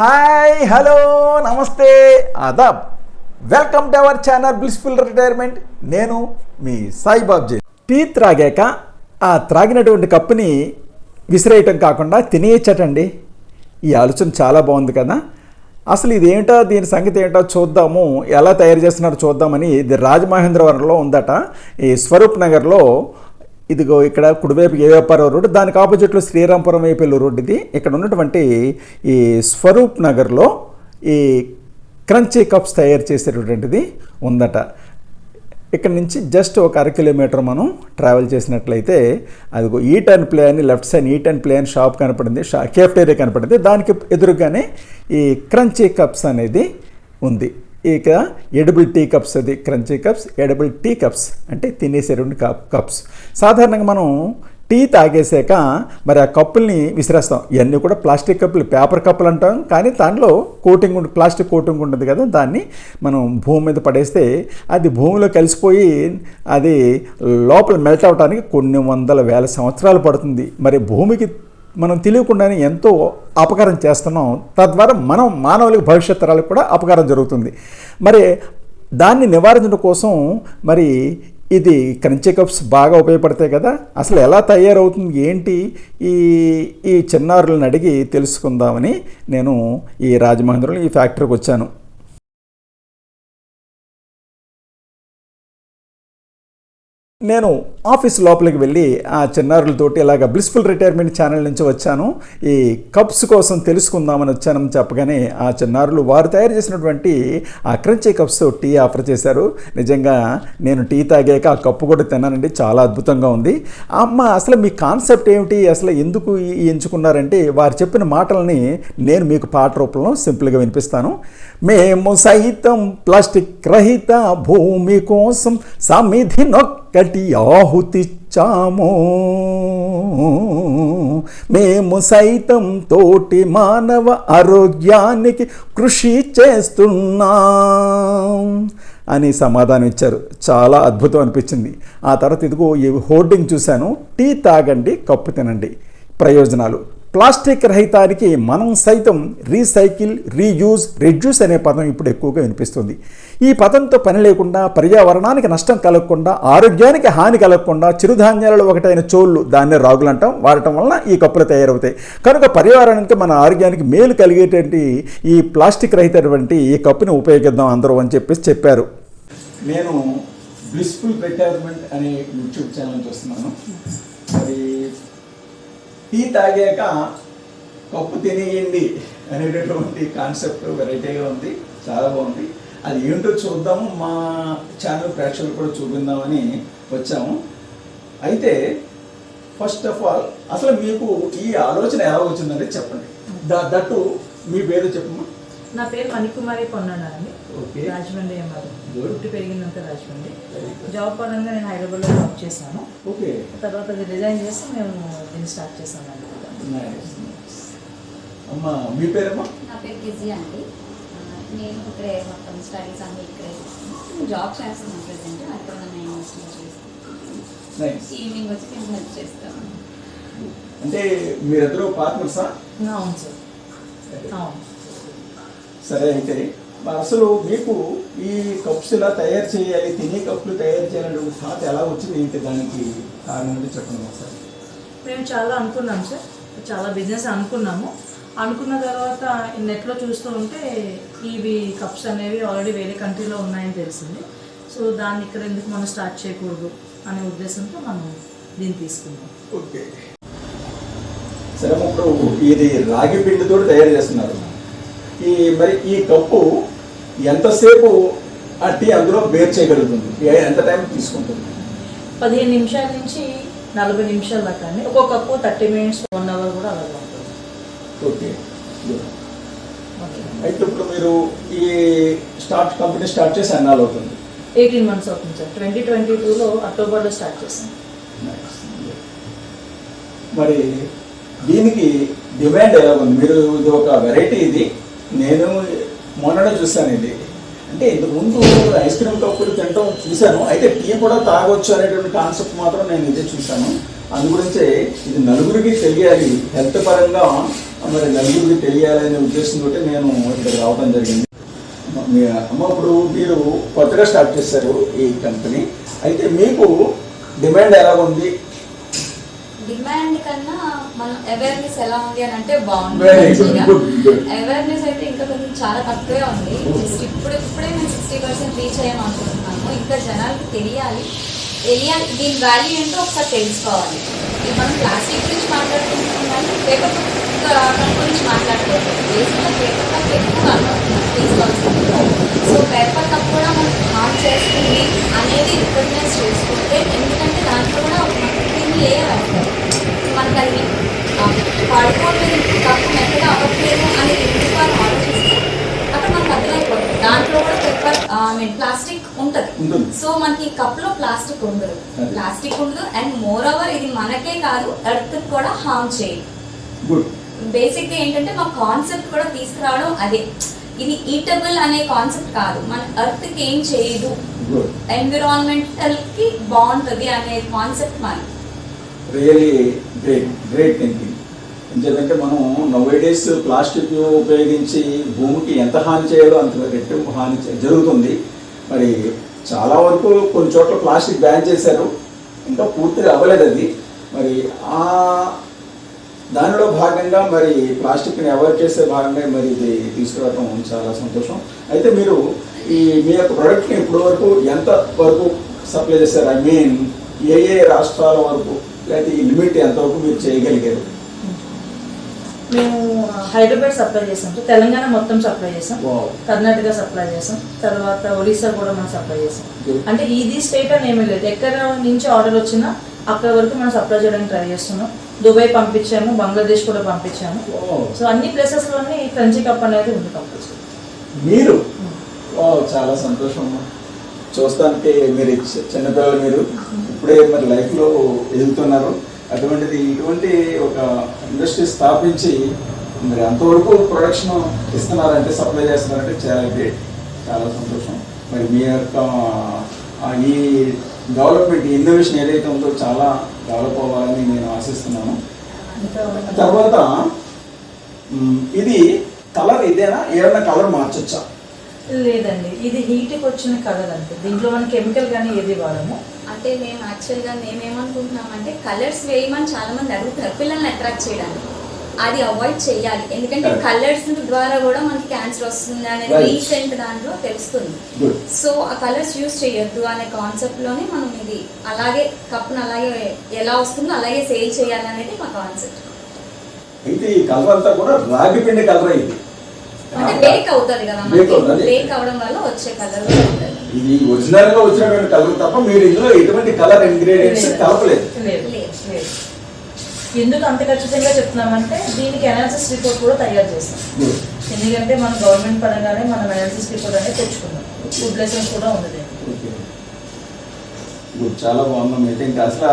Hi hello నమస్తే ఆదాబ్ welcome to our channel blissful retirement. నేను మీ సాయిబాబ్జీ. టీ త్రాగాక ఆ త్రాగినటువంటి కప్పుని విసిరేయటం కాకుండా తినేయచ్చటండి. ఈ ఆలోచన చాలా బాగుంది కదా. అసలు ఇదేంటో దీని సంగతి ఏంటో చూద్దాము, ఎలా తయారు చేస్తున్నారో చూద్దామని. ఇది రాజమహేంద్రవరంలో ఉందట, ఈ స్వరూప్ నగర్లో. ఇదిగో ఇక్కడ కుడివైపు ఏవేపారం రోడ్డు, దానికి ఆపోజిట్లో శ్రీరాంపురం వైపు వెళ్ళే రోడ్డు ఇది. ఇక్కడ ఉన్నటువంటి ఈ స్వరూప్ నగర్లో ఈ క్రంచీ కప్స్ తయారు చేసేటటువంటిది ఉందట. ఇక్కడ నుంచి జస్ట్ ఒక 1/2 కిలోమీటర్ మనం ట్రావెల్ చేసినట్లయితే అదిగో ఈట్ అండ్ ప్లే అని left side eat and play అని షాప్ కనపడింది, కేఫ్టేరియా కనపడింది. దానికి ఎదురుగానే ఈ క్రంచీ కప్స్ అనేది ఉంది. ఇక ఎడిబుల్ టీ కప్స్, అది crunchy cups, edible tea cups అంటే తినేసేటువంటి కప్స్. సాధారణంగా మనం టీ తాగేసాక మరి ఆ కప్పుల్ని విసిరేస్తాం. ఇవన్నీ కూడా ప్లాస్టిక్ కప్పులు, పేపర్ కప్పులు అంటాం, కానీ దాంట్లో కోటింగ్ ప్లాస్టిక్ కోటింగ్ ఉంటుంది కదా, దాన్ని మనం భూమి మీద పడేస్తే అది భూమిలో కలిసిపోయి అది లోపల మెల్ట్ అవడానికి కొన్ని వందల వేల సంవత్సరాలు పడుతుంది. మరి భూమికి మనం తెలియకుండానే ఎంతో అపకారం చేస్తున్నాం. తద్వారా మనం మానవులకి భవిష్యత్ తరాలకు కూడా అపకారం జరుగుతుంది. మరి దాన్ని నివారించడం కోసం మరి ఇది క్రంచీ కప్స్ బాగా ఉపయోగపడతాయి కదా. అసలు ఎలా తయారవుతుంది ఏంటి ఈ చిన్నారులను అడిగి తెలుసుకుందామని నేను ఈ రాజమహేంద్రంలో ఈ ఫ్యాక్టరీకి వచ్చాను. నేను ఆఫీస్ లోపలికి వెళ్ళి ఆ చిన్నారులతోటి ఇలాగ బ్లిస్ఫుల్ రిటైర్మెంట్ ఛానల్ నుంచి వచ్చాను, ఈ కప్స్ కోసం తెలుసుకుందామని వచ్చానని చెప్పగానే ఆ చిన్నారులు వారు తయారు చేసినటువంటి ఆ క్రంచీ కప్స్ టీ ఆఫర్ చేశారు. నిజంగా నేను టీ తాగాక ఆ కప్పు కూడా తిన్నానండి, చాలా అద్భుతంగా ఉంది. అమ్మ అసలు మీ కాన్సెప్ట్ ఏమిటి, అసలు ఎందుకు ఎంచుకున్నారంటే వారు చెప్పిన మాటలని నేను మీకు పాట రూపంలో సింపుల్గా వినిపిస్తాను. మేము సైతం ప్లాస్టిక్ రహిత భూమి కోసం సమిధి నొక్కటి ఆహుతిచ్చాము, మేము సైతం తోటి మానవ ఆరోగ్యానికి కృషి చేస్తున్నాం అని సమాధానం ఇచ్చారు. చాలా అద్భుతం అనిపించింది. ఆ తర్వాత ఇదిగో ఈ హోర్డింగ్ చూశాను, టీ తాగండి కప్పు తినండి. ప్రయోజనాలు: ప్లాస్టిక్ రహితానికి మనం సైతం రీసైకిల్, రీయూజ్, రెడ్యూస్ అనే పదం ఇప్పుడు ఎక్కువగా వినిపిస్తుంది. ఈ పదంతో పని లేకుండా, పర్యావరణానికి నష్టం కలగకుండా, ఆరోగ్యానికి హాని కలగకుండా చిరుధాన్యాలలో ఒకటైన చోళ్ళు, దాన్నే రాగులు అంటాం, వాడటం వలన ఈ కప్పులు తయారవుతాయి. కనుక పర్యావరణానికి, మన ఆరోగ్యానికి మేలు కలిగేటువంటి ఈ ప్లాస్టిక్ రహితటువంటి ఈ కప్పుని ఉపయోగిద్దాం అందరూ అని చెప్పారు. నేను బ్లిస్ఫుల్ రిటైర్మెంట్ అనే యూట్యూబ్ ఛానల్ చూస్తున్నాను. మరి టీ తాగాక కప్పు తినేయండి అనేటటువంటి కాన్సెప్ట్ వెరైటీగా ఉంది, చాలా బాగుంది. అది ఏంటో చూద్దాము, మా ఛానల్ ప్రేక్షకులు కూడా చూపిందామని వచ్చాము. అయితే ఫస్ట్ ఆఫ్ ఆల్ అసలు మీకు ఈ ఆలోచన ఎలా వచ్చిందంటే చెప్పండి. దట్టు మీ పేరు చెప్పమ్మా. నా పేరు మణికుమారి పొన్నాడండి. రాజమండ్రి అమ్మారు, పుట్టి పెరిగినంత రాజమండ్రి. జాబ్ పరంగా నేను హైదరాబాద్లో జాబ్ చేశాను. ఓకే, తర్వాత అది రిజైన్ చేసి మేము దీన్ని స్టార్ట్ చేశాను అండి. అమ్మా మీ పేరమ్మా? నా పేరు కిజీ అండి. నేను ఇక్కడే మొత్తం స్టడీస్ అన్నీ ఇక్కడే చేస్తాను. జాబ్ చేస్తున్నాను ప్రజెంట్. అక్కడ నేను ఈవినింగ్ వచ్చి నేను హెల్ప్ చేస్తాను. అంటే మీరిద్దరూ పార్ట్నర్సా? అవును సార్, అవును. సరే, అయితే అసలు మీకు ఈ కప్స్ ఇలా తయారు చేయాలి, తినే కప్పులు తయారు చేయాలనే థాట్ ఎలా వచ్చింది, ఏంటి దానికి కారణం అంటే చెప్పండి సార్. మేము చాలా అనుకున్నాం సార్, చాలా బిజినెస్ అనుకున్న తర్వాత నెట్లో చూస్తూ ఉంటే ఇవి కప్స్ అనేవి ఆల్రెడీ వేరే కంట్రీలో ఉన్నాయని తెలిసింది. సో దాన్ని ఇక్కడ ఎందుకు మనం స్టార్ట్ చేయకూడదు అనే ఉద్దేశంతో మనం దీన్ని తీసుకున్నాం. ఓకే, సరే. ఇప్పుడు ఇది రాగి పిండితో తయారు చేస్తున్నారు. మరి ఈ కప్పు ఎంతసేపు ఆ టీ అందులో బేర్ చేయగలుగుతుంది, ఎంత టైం తీసుకుంటుంది? 15 నిమిషాల నుంచి 40 నిమిషాల దాకా అండి. ఒక్కొక్క కప్పు 30 మినిట్స్, 1 అవర్ కూడా అలాగే ఉంటుంది. ఓకే, అయితే ఇప్పుడు మీరు ఈ కంపెనీ స్టార్ట్ చేసి ఎన్నాళ్ళు అవుతుంది? 18 మంత్స్ అవుతుంది సార్. 2022లో అక్టోబర్లో స్టార్ట్ చేశాను. మరి దీనికి డిమాండ్ ఎలా ఉంది? మీరు ఇది ఒక వెరైటీ, ఇది నేను మొన్ననే చూశాను. ఇది అంటే ఇంతకుముందు ఐస్ క్రీమ్ కప్పులు తినటం చూశాను, అయితే టీ కూడా తాగొచ్చు అనేటువంటి కాన్సెప్ట్ మాత్రం నేను ఇదే చూశాను. అందు గురించే ఇది నలుగురికి తెలియాలి, హెల్త్ పరంగా మరి నలుగురికి తెలియాలనే ఉద్దేశంతో నేను ఇక్కడ రావడం జరిగింది. అమ్మ ఇప్పుడు మీరు కొత్తగా స్టార్ట్ చేశారు ఈ కంపెనీ, అయితే మీకు డిమాండ్ ఎలా ఉంది? డిమాండ్ కన్నా మన అవేర్నెస్ ఎలా ఉంది అని అంటే బాగుంది. అవేర్నెస్ అయితే ఇంకా కొంచెం చాలా తక్కువే ఉంది. జస్ట్ ఇప్పుడే మేము 60% రీచ్ అయ్యామనుకుంటున్నాము. ఇంకా జనాలకి తెలియాలి, దీని వాల్యూ ఏంటో ఒకసారి తెలుసుకోవాలి. ఇది మనం ప్లాస్టిక్ గురించి మాట్లాడుకుంటున్నాం కానీ పేపర్ కప్ గురించి మాట్లాడుకోవాలి. బేసిక్గా పేపర్ కప్ ఎక్కువ తీసుకోవాల్సింది. సో పేపర్ కప్ కూడా మనం హార్మ్ చేస్తుంది అనేది రికగ్నైజ్ చేసుకుంటే, ఎందుకంటే దాంట్లో కూడా మనకి లేయర్ అవుతుంది. మనకు అది పడుకోవట్లేదు, కప్పు మెత్తగా అవ్వట్లేదు అనేది ఎందుకు వాళ్ళు ఆలోచిస్తే అక్కడ మనకు అర్థమైపోతుంది. దాంట్లో కూడా పేపర్ ప్లాస్టిక్ ఉంటుంది. సో మనకి కప్లో ప్లాస్టిక్ ఉండదు అండ్ మోర్ ఓవర్ ఇది మనకే కాదు ఎర్త్ కూడా హార్మ్ చేయదు. బేసిక్గా ఏంటంటే మా కాన్సెప్ట్ కూడా తీసుకురావడం అదే. ఇది ఈటబుల్ అనే కాన్సెప్ట్ కాదు, మన ఎర్త్కి ఏం చేయదు, ఎన్విరాన్మెంటల్కి బాగుంటుంది అనే కాన్సెప్ట్ మనకి. Really great thinking. ఎందుకంటే మనం నౌవేడేస్ ప్లాస్టిక్ ఉపయోగించి భూమికి ఎంత హాని చేయాలో అంత రెట్టింపు హాని జరుగుతుంది. మరి చాలా వరకు కొన్ని చోట్ల ప్లాస్టిక్ బ్యాన్ చేశారు, ఇంకా పూర్తిగా అవ్వలేదు అది. మరి దానిలో భాగంగా మరి ప్లాస్టిక్ని అవాయిడ్ చేసే భాగంగా మరి ఇది తీసుకురావడం చాలా సంతోషం. అయితే మీరు మీ యొక్క ప్రోడక్ట్ని ఇప్పటి వరకు ఎంత వరకు సప్లై చేశారు? ఐ మీన్ ఏ రాష్ట్రాల వరకు, లేకపోతే ఈ లిమిట్ ఎంతవరకు మీరు చేయగలిగారు? మేము హైదరాబాద్ సప్లై చేసాం, తెలంగాణ మొత్తం సప్లై చేసాం, కర్ణాటక సప్లై చేసాం, తర్వాత ఒడిశా కూడా మనం సప్లై చేసాం. అంటే ఇది స్టేట్ అని ఏమీ లేదు, ఎక్కడ నుంచి ఆర్డర్ వచ్చినా అక్కడ వరకు మనం సప్లై చేయడానికి ట్రై చేస్తున్నాం. దుబాయ్ పంపించాము, బంగ్లాదేశ్ కూడా పంపించాము. సో అన్ని ప్లేసెస్లోనే క్రంచీ కప్ అనేది ఉంది కంపల్సరీ. మీరు చాలా సంతోషం. చూస్తానికి మీరు చిన్నపిల్లలు, మీరు ఇప్పుడే మరి లైఫ్లో ఎదుగుతున్నారు. అటువంటిది ఇటువంటి ఒక ఇండస్ట్రీ స్థాపించి మరి అంతవరకు ప్రొడక్షన్ ఇస్తున్నారంటే, సప్లై చేస్తున్నారంటే చాలా గ్రేట్, చాలా సంతోషం. మరి మీ యొక్క ఈ డెవలప్మెంట్, ఇన్నోవేషన్ ఏదైతే ఉందో చాలా డెవలప్ అవ్వాలని నేను ఆశిస్తున్నాను. తర్వాత ఇది కలర్ ఇదేనా, ఏదైనా కలర్ మార్చొచ్చా? లేదండి, ఇది హీట్కి వచ్చిన కలర్ అంతే. దీంట్లో మనం కెమికల్ కానీ ఏది వాడము. అంటే మేము యాక్చువల్గా మేమేమనుకుంటున్నామంటే కలర్స్ వేయమని చాలా మంది అడుగుతున్నారు పిల్లల్ని అట్రాక్ట్ చేయడానికి. అది అవాయిడ్ చేయాలి, ఎందుకంటే కలర్స్ ద్వారా కూడా మనకి క్యాన్సర్ వస్తుంది అనేది రీసెంట్ దాంట్లో తెలుస్తుంది. సో ఆ కలర్స్ యూజ్ చేయొద్దు అనే కాన్సెప్ట్ లోనే మనం ఇది అలాగే కప్పును అలాగే ఎలా వస్తుందో అలాగే సేల్ చేయాలి అనేది మా కాన్సెప్ట్. అయితే ఈ కలర్ అంతా కూడా రాగి పిండి కలర్ అయింది, అంటే బేక్ అవుతుంది కదా, బేక్ అవడం వల్ల వచ్చే కలర్. ఇది ఒరిజినల్ గా వచ్చినటువంటి కలర్ తప్ప మీరు ఇందులో ఎటువంటి కలర్ ఇంగ్రీడియంట్స్ కలపలేదు. ఎందుకు అంత ఖచ్చితంగా చెప్తున్నామంటే దీనికి అనాలిసిస్ రిపోర్ట్ కూడా తయారు చేస్తాం. ఎందుకంటే మనం గవర్నమెంట్ పరంగానే మనం అనాలిసిస్ రిపోర్ట్ అనేది తెచ్చుకున్నాం, ఫుడ్ లైసెన్స్ కూడా ఉంది. చాలా బాగున్నాం. అయితే ఇంకా అసలు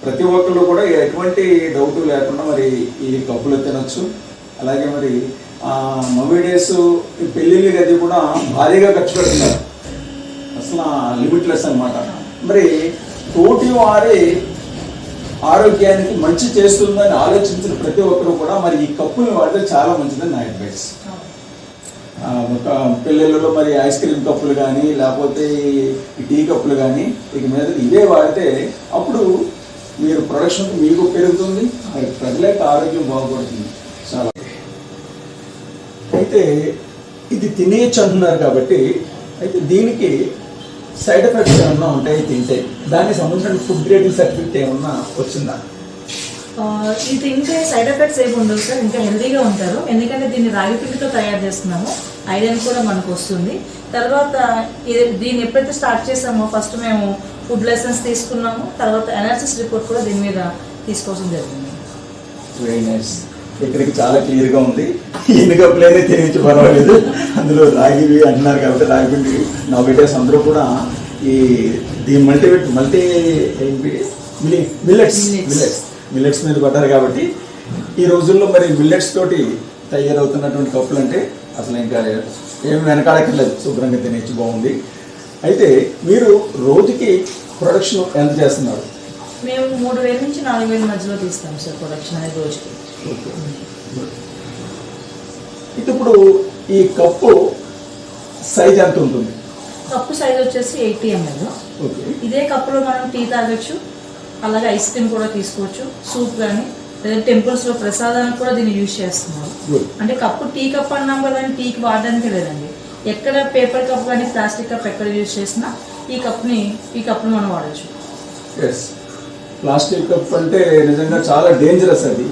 ప్రతి ఒక్కళ్ళు కూడా ఎటువంటి డౌట్ లేకుండా మరి ఈ కప్పులు తినొచ్చు. అలాగే మరి నౌవేడేస్ పెళ్ళిళ్ళు అది కూడా భారీగా ఖర్చు పెడుతున్నారు, అసలు లిమిట్లెస్ అనమాట. మరి తోటి వారి ఆరోగ్యానికి మంచి చేస్తుందని ఆలోచించిన ప్రతి ఒక్కరు కూడా మరి ఈ కప్పుని వాడితే చాలా మంచిదని నా అడ్వైస్. పిల్లలలో మరి ఐస్ క్రీమ్ కప్పులు కానీ లేకపోతే ఈ టీ కప్పులు కానీ ఇక మీద ఇవే వాడితే అప్పుడు మీరు ప్రొడక్షన్ మీకు పెరుగుతుంది, మరి ప్రజల యొక్క ఆరోగ్యం బాగుపడుతుంది. చాలా అయితే ఇది తినేయచ్చు అంటున్నారు కాబట్టి, అయితే దీనికి సైడ్ ఎఫెక్ట్స్ ఏమన్నా ఉంటాయి తింటే? దానికి సంబంధించిన ఫుడ్ గ్రేడింగ్ సర్టిఫికేట్ ఏమన్నా వచ్చిందా? ఇది తింటే సైడ్ ఎఫెక్ట్స్ ఏమి ఉండవు సార్, ఇంకా హెల్తీగా ఉంటారు. ఎందుకంటే దీన్ని రాగి పిండితో తయారు చేస్తున్నాము, ఐరన్ కూడా మనకు వస్తుంది. తర్వాత దీన్ని ఎప్పుడైతే స్టార్ట్ చేసామో ఫస్ట్ మేము ఫుడ్ లైసెన్స్ తీసుకున్నాము, తర్వాత అనాలిసిస్ రిపోర్ట్ కూడా దీని మీద తీసుకోవాల్సి జరిగింది. Very nice. ఇక్కడికి చాలా క్లియర్గా ఉంది. ఎన్ని కప్పులైనా తినేసి పర్వాలేదు, అందులో రాగివి అంటున్నారు కాబట్టి రాగి పిండి నౌవేడేస్ అందరూ కూడా ఈ మిల్లెట్స్ మీద పడ్డారు కాబట్టి ఈ రోజుల్లో మరి మిల్లెట్స్ తోటి తయారవుతున్నటువంటి కప్పులు అంటే అసలు ఇంకా ఏమి వెనకాడక్కర్లేదు, శుభ్రంగా తినేసి బాగుంది. అయితే మీరు రోజుకి ప్రొడక్షన్ ఎంత చేస్తున్నారు? మేము 3000 నుంచి 4000 మధ్యలో తీస్తాం సార్ ప్రొడక్షన్ అనేది రోజుకి. ఓకే. ఇప్పుడు ఈ కప్పు సైజ్ ఎంత ఉంటుంది? కప్పు సైజ్ వచ్చేసి 80 ml. ఓకే. ఇదే కప్పులో మనం టీ తాగొచ్చు, అలాగే ఐస్ క్రీమ్ కూడా తీసుకోవచ్చు, సూప్ కానీ లేదా టెంపుల్స్లో ప్రసాదానికి కూడా దీన్ని యూజ్ చేస్తున్నారు. Good. అంటే కప్పు టీ కప్ అన్నాం కదా, టీకి వాడడానికి లేదండి. ఎక్కడ పేపర్ కప్ కానీ ప్లాస్టిక్ కప్ ఎక్కడ యూజ్ చేసినా ఈ కప్ని మనం వాడచ్చు. ఎస్, ప్లాస్టిక్ కప్ అంటే నిజంగా చాలా డేంజరస్ అది.